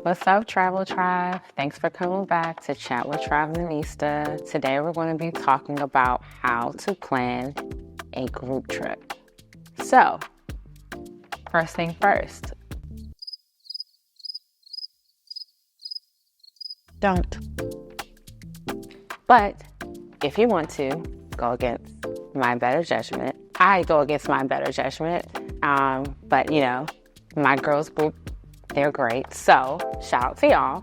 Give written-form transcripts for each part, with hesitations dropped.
What's up, Travel Tribe? Thanks for coming back to Chat with Travelinista. Today we're going to be talking about how to plan a group trip. So, first thing first, don't. But if you want to go against my better judgment, I go against my better judgment. But my girls group, they're great. So shout out to y'all.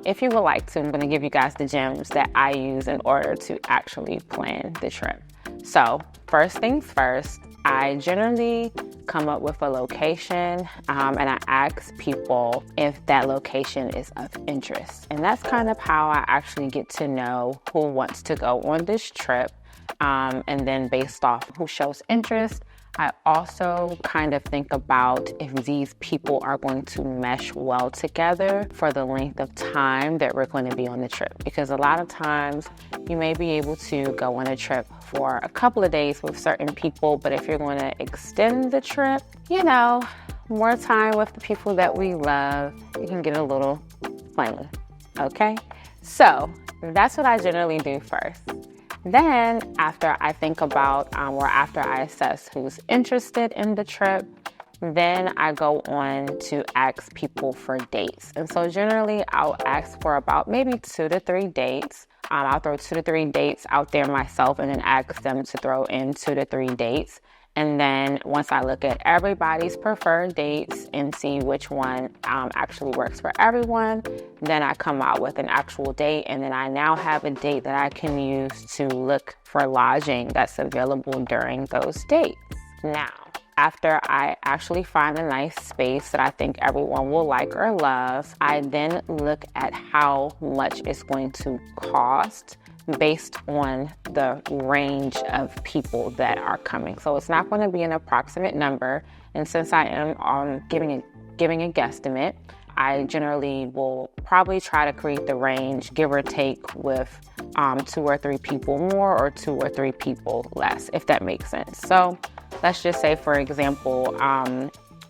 If you would like to, I'm going to give you guys the gems that I use in order to actually plan the trip. So first things first, I generally come up with a location and I ask people if that location is of interest. And that's kind of how I actually get to know who wants to go on this trip. And then based off who shows interest, I also kind of think about if these people are going to mesh well together for the length of time that we're going to be on the trip. Because a lot of times you may be able to go on a trip for a couple of days with certain people, but if you're going to extend the trip, more time with the people that we love, it can get a little funny, okay? So that's what I generally do first. Then after I think about or after I assess who's interested in the trip, then I go on to ask people for dates. And so generally I'll ask for about maybe 2 to 3 dates. I'll throw 2 to 3 dates out there myself and then ask them to throw in 2 to 3 dates. And then once I look at everybody's preferred dates and see which one actually works for everyone, then I come out with an actual date. And then I now have a date that I can use to look for lodging that's available during those dates. Now, after I actually find a nice space that I think everyone will like or love, I then look at how much it's going to cost based on the range of people that are coming. So it's not going to be an approximate number. And since I am giving a guesstimate, I generally will probably try to create the range, give or take, with 2 or 3 people more or 2 or 3 people less, if that makes sense. So let's just say, for example,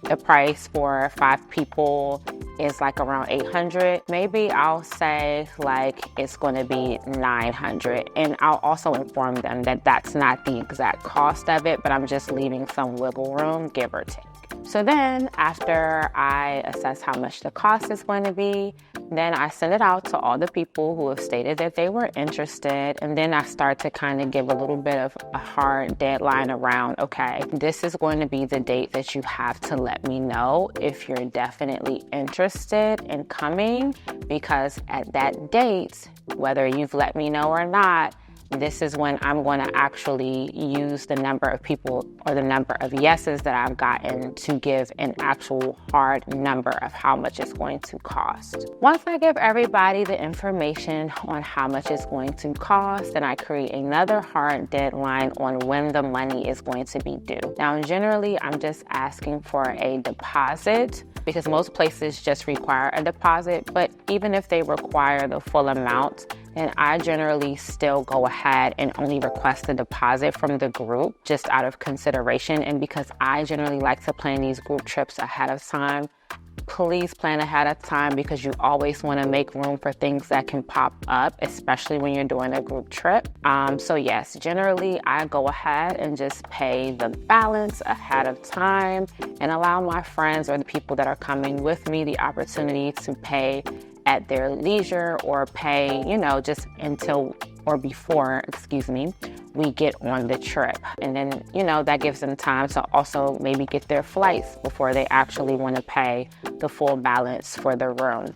the price for 5 people is like around $800. Maybe I'll say like it's going to be $900, and I'll also inform them that that's not the exact cost of it, but I'm just leaving some wiggle room, give or take. So then after I assess how much the cost is going to be, then I send it out to all the people who have stated that they were interested. And then I start to kind of give a little bit of a hard deadline around, okay, this is going to be the date that you have to let me know if you're definitely interested in coming, because at that date, whether you've let me know or not, this is when I'm going to actually use the number of people or the number of yeses that I've gotten to give an actual hard number of how much it's going to cost. Once I give everybody the information on how much it's going to cost, then I create another hard deadline on when the money is going to be due. Now, generally, I'm just asking for a deposit because most places just require a deposit, but even if they require the full amount, and I generally still go ahead and only request a deposit from the group just out of consideration. And because I generally like to plan these group trips ahead of time, please plan ahead of time because you always want to make room for things that can pop up, especially when you're doing a group trip. So yes, generally I go ahead and just pay the balance ahead of time and allow my friends or the people that are coming with me the opportunity to pay at their leisure or pay, just until or before, we get on the trip. And then, that gives them time to also maybe get their flights before they actually want to pay the full balance for the room.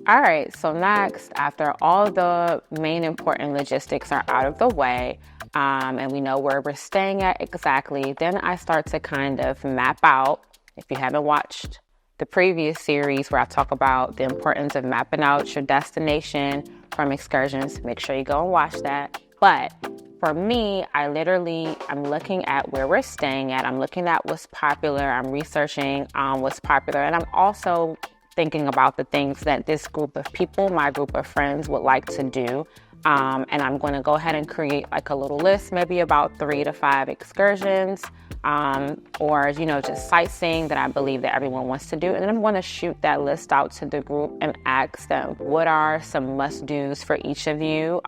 All right, so next, after all the main important logistics are out of the way, and we know where we're staying at exactly, then I start to kind of map out. If you haven't watched the previous series where I talk about the importance of mapping out your destination from excursions, make sure you go and watch that. But for me, I'm looking at where we're staying at. I'm looking at what's popular. I'm researching what's popular. And I'm also thinking about the things that this group of people, my group of friends, would like to do. And I'm going to go ahead and create like a little list, maybe about 3 to 5 excursions or, just sightseeing that I believe that everyone wants to do. And then I'm going to shoot that list out to the group and ask them, what are some must-dos for each of you?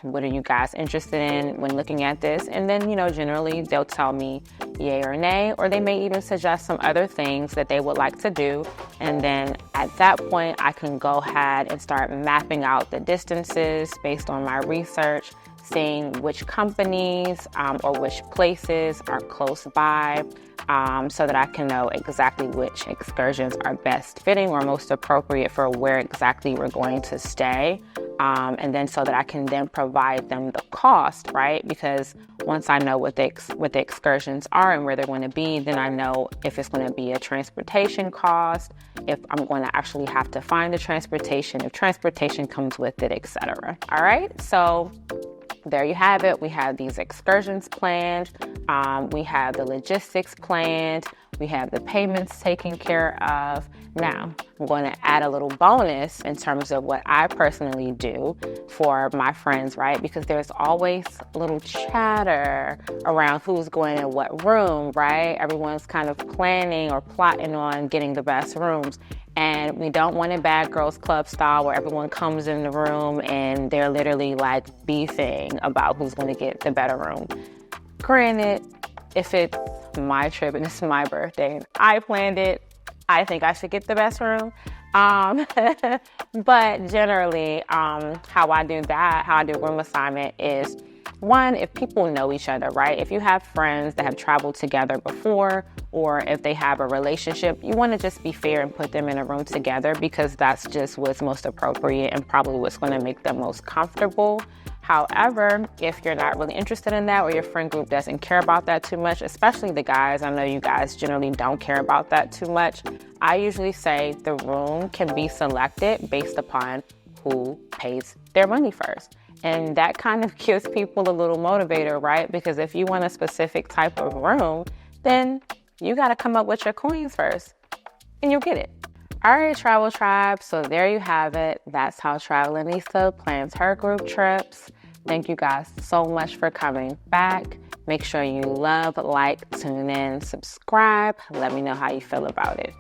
What are you guys interested in when looking at this? And then, generally they'll tell me yay or nay, or they may even suggest some other things that they would like to do. And then at that point, I can go ahead and start mapping out the distances based on my research, seeing which companies or which places are close by, so that I can know exactly which excursions are best fitting or most appropriate for where exactly we're going to stay. And then so that I can then provide them the cost, right? Because once I know what the excursions are and where they're going to be, then I know if it's going to be a transportation cost, if I'm going to actually have to find the transportation, if transportation comes with it, etc. All right, so there you have it. We have these excursions planned. We have the logistics planned. We have the payments taken care of. Now, I'm going to add a little bonus in terms of what I personally do for my friends, right? Because there's always a little chatter around who's going in what room, right? Everyone's kind of planning or plotting on getting the best rooms. And we don't want a bad girls club style where everyone comes in the room and they're literally like beefing about who's going to get the better room. Granted, if it's my trip and it's my birthday and I planned it, I think I should get the best room. But generally, how I do room assignment is, one, if people know each other, right? If you have friends that have traveled together before, or if they have a relationship, you want to just be fair and put them in a room together, because that's just what's most appropriate and probably what's going to make them most comfortable. However, if you're not really interested in that, or your friend group doesn't care about that too much, especially the guys, I know you guys generally don't care about that too much, I usually say the room can be selected based upon who pays their money first. And that kind of gives people a little motivator, right? Because if you want a specific type of room, then you got to come up with your coins first and you'll get it. All right, Travel Tribe. So there you have it. That's how Travelinista plans her group trips. Thank you guys so much for coming back. Make sure you love, like, tune in, subscribe. Let me know how you feel about it.